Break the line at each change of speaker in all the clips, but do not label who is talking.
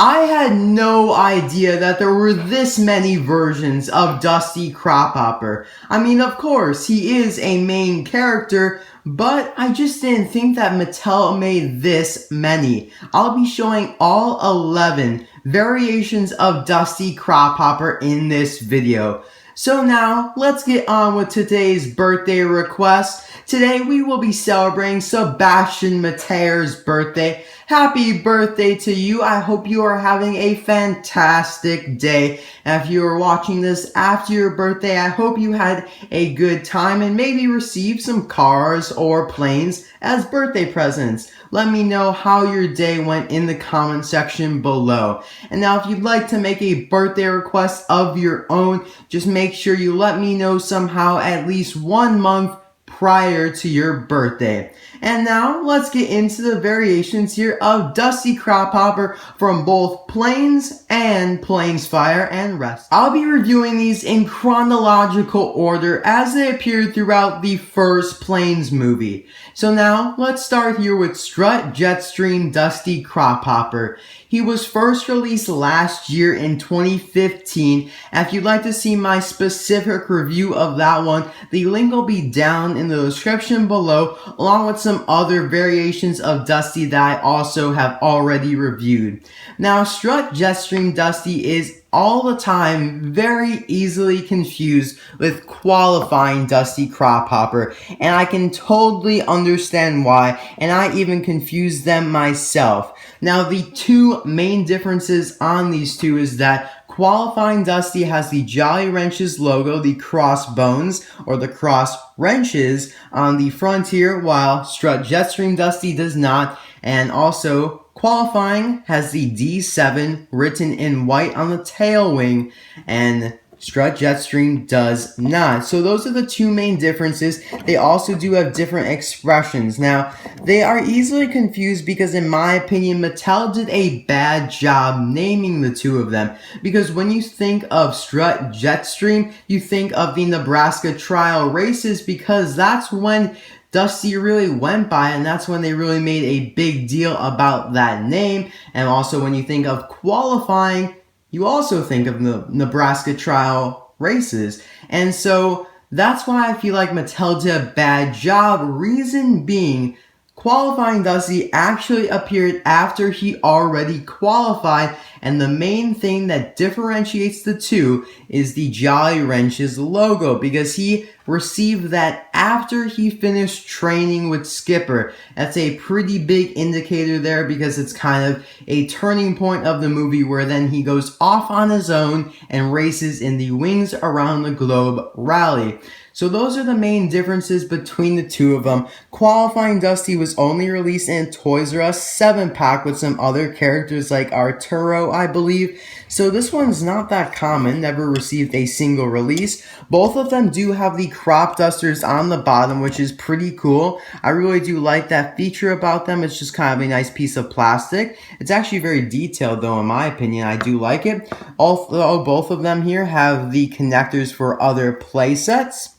I had no idea that there were this many versions of Dusty Crophopper. I mean, of course, he is a main character, but I just didn't think that Mattel made this many. I'll be showing all 11 variations of Dusty Crophopper in this video. So now, let's get on with today's birthday request. Today we will be celebrating Sebastian Metayer's birthday. Happy birthday to you. I hope you are having a fantastic day. And if you are watching this after your birthday, I hope you had a good time and maybe received some cars or planes as birthday presents. Let me know how your day went in the comment section below. And now if you'd like to make a birthday request of your own, just make sure you let me know somehow at least 1 month prior to your birthday. And now let's get into the variations here of Dusty Crophopper from both Planes and Planes Fire and Rescue. I'll be reviewing these in chronological order as they appeared throughout the first Planes movie. So now let's start here with Strut, Jetsteam, Dusty Crophopper. He was first released last year in 2015. And if you'd like to see my specific review of that one, the link will be down in the description below, along with some other variations of Dusty that I also have already reviewed. Now, Strut, Jetsteam, Dusty is all the time very easily confused with qualifying Dusty Crophopper, and I can totally understand why, and I even confused them myself. Now, the two main differences on these two is that qualifying Dusty has the Jolly Wrenches logo, the crossbones, or the cross wrenches on the front here, while Strut Jetsteam Dusty does not, and also qualifying has the D7 written in white on the tail wing, and Strut Jetsteam does not. So those are the two main differences. They also do have different expressions. Now, they are easily confused because in my opinion, Mattel did a bad job naming the two of them. Because when you think of Strut Jetsteam, you think of the Nebraska trial races because that's when Dusty really went by, and that's when they really made a big deal about that name. And also when you think of qualifying, you also think of the Nebraska trial races. And so that's why I feel like Mattel did a bad job. Reason being, qualifying Dusty actually appeared after he already qualified, and the main thing that differentiates the two is the Jolly Wrenches logo, because he received that after he finished training with Skipper. That's a pretty big indicator there because it's kind of a turning point of the movie where then he goes off on his own and races in the Wings Around the Globe rally. So those are the main differences between the two of them. Qualifying Dusty was only released in a Toys R Us 7-pack with some other characters like Arturo, I believe. So this one's not that common, never received a single release. Both of them do have the crop dusters on the bottom, which is pretty cool. I really do like that feature about them. It's just kind of a nice piece of plastic. It's actually very detailed though, in my opinion. I do like it. Although both of them here have the connectors for other play sets.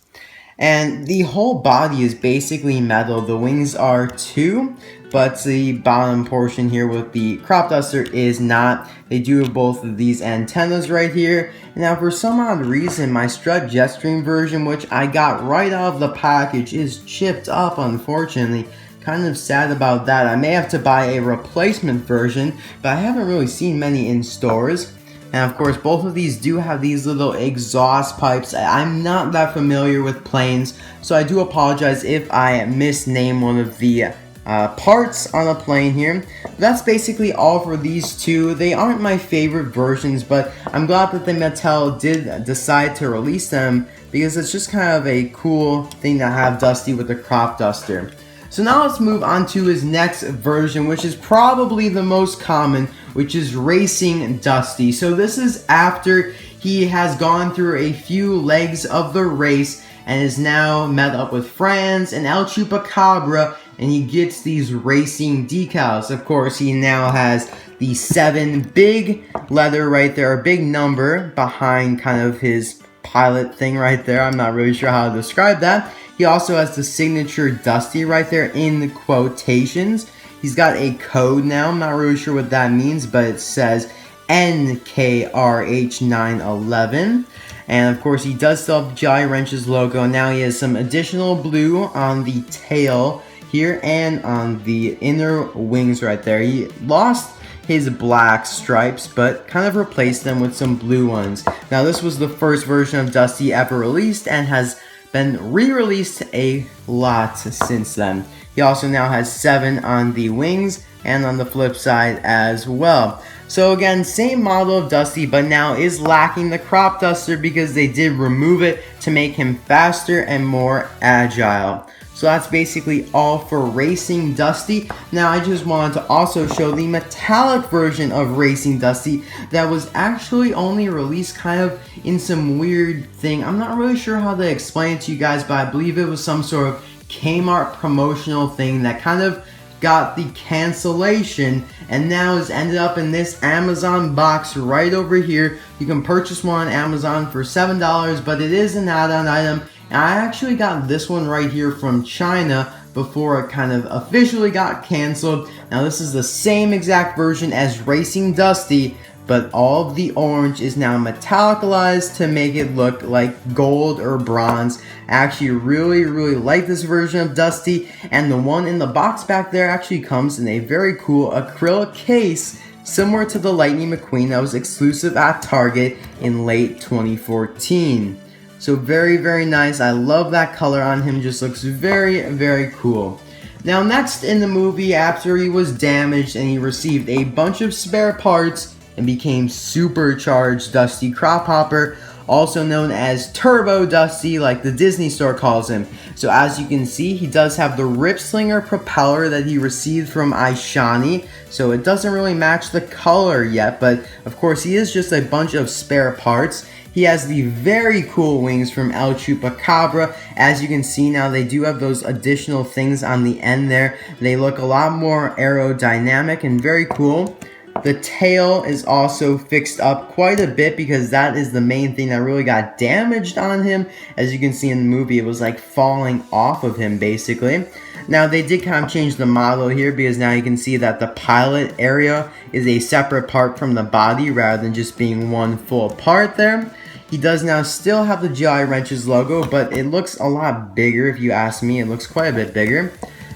And the whole body is basically metal. The wings are too, but the bottom portion here with the crop duster is not. They do have both of these antennas right here. Now, for some odd reason, my Strut Jetsteam version, which I got right out of the package, is chipped up, unfortunately. Kind of sad about that. I may have to buy a replacement version, but I haven't really seen many in stores. And of course, both of these do have these little exhaust pipes. I'm not that familiar with planes, so I do apologize if I misname one of the parts on a plane here. That's basically all for these two. They aren't my favorite versions, but I'm glad that the Mattel did decide to release them because it's just kind of a cool thing to have Dusty with the crop duster. So now let's move on to his next version, which is probably the most common, which is Racing Dusty. So this is after he has gone through a few legs of the race and is now met up with friends and El Chupacabra, and he gets these racing decals. Of course, he now has the 7 big letter right there, a big number behind kind of his pilot thing right there. I'm not really sure how to describe that. He also has the signature Dusty right there in the quotations. He's got a code now. I'm not really sure what that means, but it says NKRH911. And of course, he does still have Jolly Ranch's logo. Now he has some additional blue on the tail here and on the inner wings right there. He lost his black stripes, but kind of replaced them with some blue ones. Now, this was the first version of Dusty ever released and has been re-released a lot since then. He also now has 7 on the wings and on the flip side as well. So again, same model of Dusty, but now is lacking the crop duster because they did remove it to make him faster and more agile. So that's basically all for Racing Dusty. Now I just wanted to also show the metallic version of Racing Dusty that was actually only released kind of in some weird thing. I'm not really sure how to explain it to you guys, but I believe it was some sort of Kmart promotional thing that kind of got the cancellation and now has ended up in this Amazon box right over here. You can purchase one on Amazon for $7, but it is an add-on item. And I actually got this one right here from China before it kind of officially got canceled. Now this is the same exact version as Racing Dusty, but all of the orange is now metallicized to make it look like gold or bronze. I actually really like this version of Dusty, and the one in the box back there actually comes in a very cool acrylic case similar to the Lightning McQueen that was exclusive at Target in late 2014. So very nice. I love that color on him, just looks very cool. Now next in the movie, after he was damaged and he received a bunch of spare parts and became Supercharged Dusty Crophopper, also known as Turbo Dusty like the Disney store calls him. So as you can see, he does have the Rip Slinger propeller that he received from iShani, so it doesn't really match the color yet, but of course he is just a bunch of spare parts. He has the very cool wings from El Chupacabra. As you can see now, they do have those additional things on the end there. They look a lot more aerodynamic and very cool. The tail is also fixed up quite a bit because that is the main thing that really got damaged on him. As you can see in the movie, it was like falling off of him basically. Now they did kind of change the model here because now you can see that the pilot area is a separate part from the body rather than just being one full part there. He does now still have the Jolly Ranch's logo, but it looks a lot bigger if you ask me. It looks quite a bit bigger.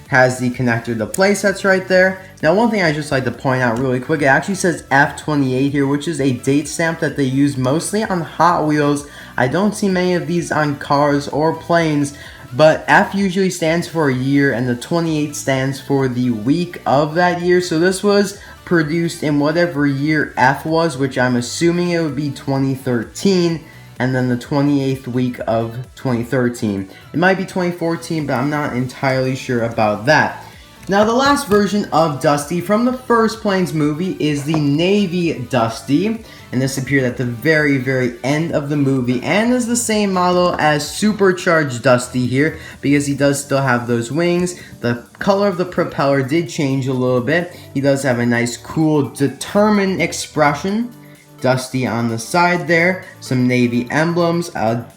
Has the connector to playsets right there. Now one thing I just like to point out really quick, it actually says F28 here, which is a date stamp that they use mostly on Hot Wheels. I don't see many of these on cars or planes, but F usually stands for a year and the 28 stands for the week of that year. So this was produced in whatever year F was, which I'm assuming it would be 2013, and then the 28th week of 2013. It might be 2014, but I'm not entirely sure about that. Now the last version of Dusty from the first Planes movie is the Navy Dusty, and this appeared at the very end of the movie and is the same model as Supercharged Dusty here because he does still have those wings. The color of the propeller did change a little bit. He does have a nice cool determined expression. Dusty on the side there, some Navy emblems,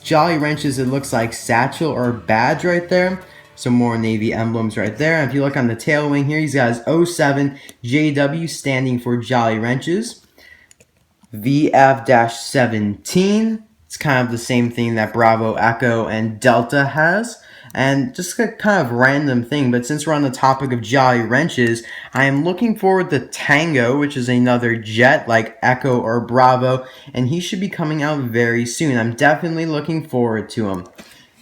Jolly Ranch's it looks like satchel or badge right there. Some more Navy emblems right there. And if you look on the tail wing here, he's got his 07 JW standing for Jolly Ranch's. VF-17, it's kind of the same thing that Bravo, Echo, and Delta has. And just a kind of random thing, but since we're on the topic of Jolly Ranch's, I am looking forward to Tango, which is another jet like Echo or Bravo, and he should be coming out very soon. I'm definitely looking forward to him.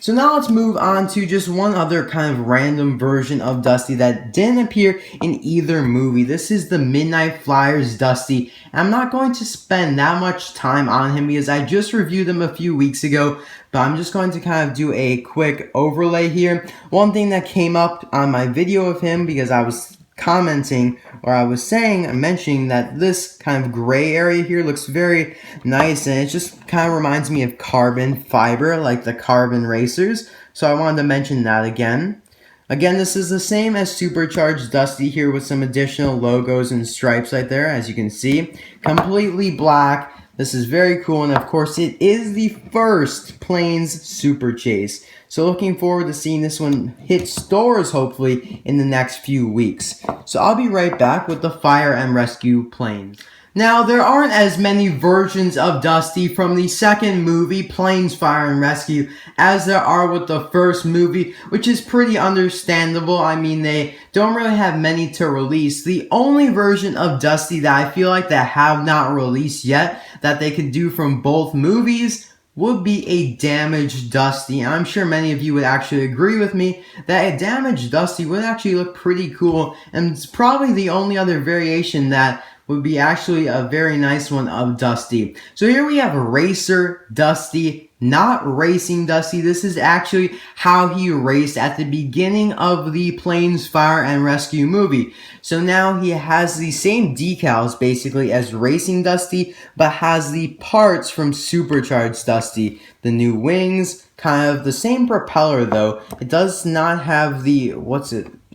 So now let's move on to just one other kind of random version of Dusty that didn't appear in either movie. This is the Midnight Flyers Dusty. I'm not going to spend that much time on him because I just reviewed him a few weeks ago, but I'm just going to kind of do a quick overlay here. One thing that came up on my video of him because I was commenting or I was mentioning that this kind of gray area here looks very nice and it just kind of reminds me of carbon fiber like the carbon racers, so I wanted to mention that again. This is the same as Supercharged Dusty here with some additional logos and stripes right there, as you can see. Completely black, This is very cool, and of course it is the first Planes Super Chase. So looking forward to seeing this one hit stores hopefully in the next few weeks. So I'll be right back with the Fire and Rescue Planes. Now, there aren't as many versions of Dusty from the second movie, Planes, Fire, and Rescue, as there are with the first movie, which is pretty understandable. I mean, they don't really have many to release. The only version of Dusty that I feel like they have not released yet, that they could do from both movies, would be a damaged Dusty. And I'm sure many of you would actually agree with me that a damaged Dusty would actually look pretty cool, and it's probably the only other variation that would be actually a very nice one of Dusty. So here we have Racer Dusty, not Racing Dusty. This is actually how he raced at the beginning of the Planes, Fire, and Rescue movie. So now he has the same decals basically as Racing Dusty, but has the parts from Supercharged Dusty. The new wings, kind of the same propeller though. It does not have the,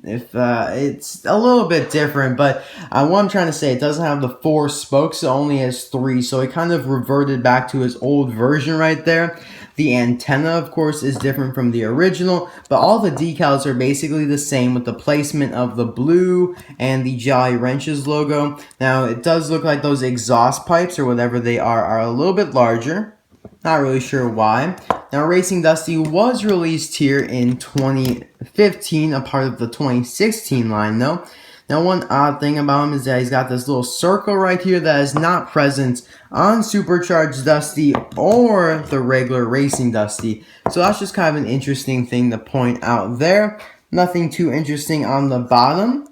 it's a little bit different, but what I'm trying to say, it doesn't have the 4 spokes, it only has 3, so it kind of reverted back to his old version right there. The antenna, of course, is different from the original, but all the decals are basically the same with the placement of the blue and the Jolly Wrenches logo. Now, it does look like those exhaust pipes, or whatever they are a little bit larger. Not really sure why. Now, Racing Dusty was released here in 2015, a part of the 2016 line, though. Now, one odd thing about him is that he's got this little circle right here that is not present on Supercharged Dusty or the regular Racing Dusty. So that's just kind of an interesting thing to point out there. Nothing too interesting on the bottom.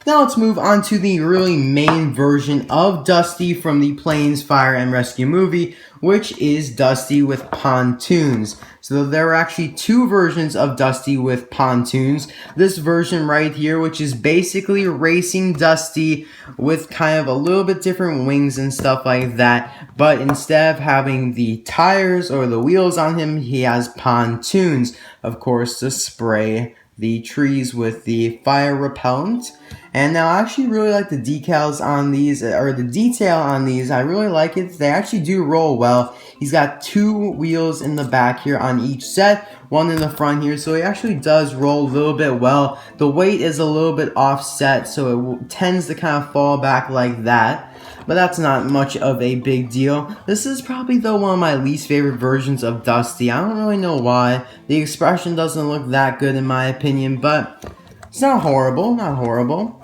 Now let's move on to the really main version of Dusty from the Planes, Fire, and Rescue movie, which is Dusty with pontoons. So there are actually 2 versions of Dusty with pontoons. This version right here, which is basically Racing Dusty with kind of a little bit different wings and stuff like that. But instead of having the tires or the wheels on him, he has pontoons, of course, to spray the trees with the fire repellent. And now I actually really like the decals on these, or the detail on these. I really like it. They actually do roll well. He's got 2 wheels in the back here on each set, 1 in the front here, so it actually does roll a little bit well. The weight is a little bit offset, so it tends to kind of fall back like that. But that's not much of a big deal. This is probably, though, one of my least favorite versions of Dusty. I don't really know why. The expression doesn't look that good in my opinion, but it's not horrible, not horrible.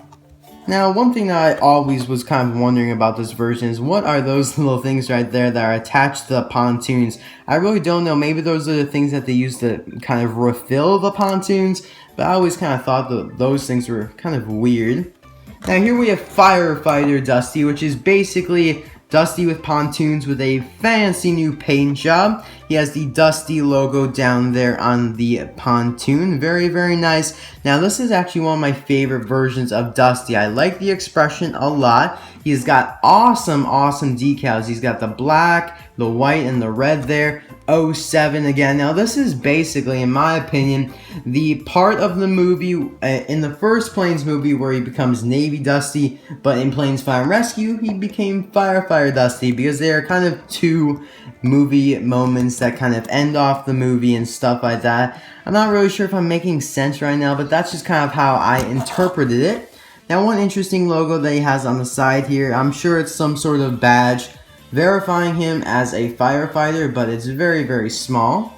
Now, one thing that I always was kind of wondering about this version is what are those little things right there that are attached to the pontoons? I really don't know. Maybe those are the things that they use to kind of refill the pontoons, but I always kind of thought that those things were kind of weird. Now here we have Firefighter Dusty, which is basically Dusty with pontoons with a fancy new paint job. He has the Dusty logo down there on the pontoon. Very, very nice. Now this is actually one of my favorite versions of Dusty. I like the expression a lot. He's got awesome, awesome decals. He's got the black, the white, and the red there. 07 again. Now this is basically, in my opinion, the part of the movie in the first Planes movie where he becomes Navy Dusty, but in Planes, Fire, and Rescue he became Firefighter Dusty, because they are kind of 2 movie moments that kind of end off the movie and stuff like that. I'm not really sure if I'm making sense right now, but that's just kind of how I interpreted it. Now, one interesting logo that he has on the side here, I'm sure it's some sort of badge verifying him as a firefighter, but it's very, very small.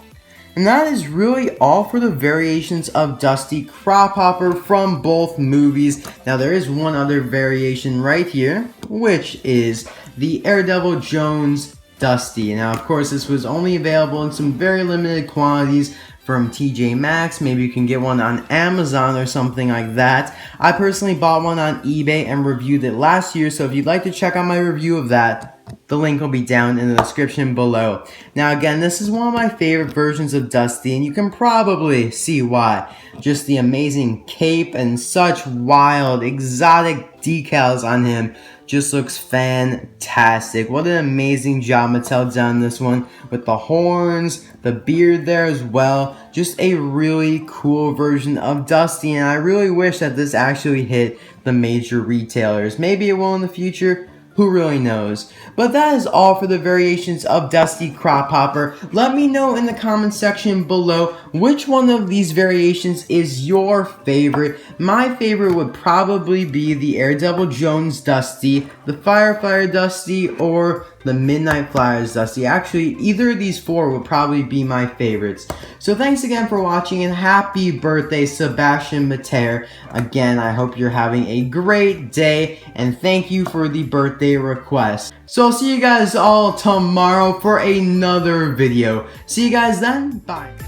And that is really all for the variations of Dusty Crophopper from both movies. Now, there is one other variation right here, which is the Airdevil Jones Dusty. Now, of course, this was only available in some very limited quantities from TJ Maxx. Maybe you can get one on Amazon or something like that. I personally bought one on eBay and reviewed it last year, so if you'd like to check out my review of that, the link will be down in the description below. Now again, this is one of my favorite versions of Dusty, and you can probably see why. Just the amazing cape and such wild, exotic decals on him just looks fantastic. What an amazing job Mattel done on this one, with the horns, the beard there as well. Just a really cool version of Dusty, and I really wish that this actually hit the major retailers. Maybe it will in the future. Who really knows? But that is all for the variations of Dusty Crophopper. Let me know in the comment section below which one of these variations is your favorite. My favorite would probably be the Airdevil Jones Dusty, the Firefighter Dusty, or the Midnight Flyers Dusty. Actually, either of these four would probably be my favorites. So thanks again for watching, and happy birthday, Sebastian Metayer. Again, I hope you're having a great day, and thank you for the birthday request. So I'll see you guys all tomorrow for another video. See you guys then. Bye.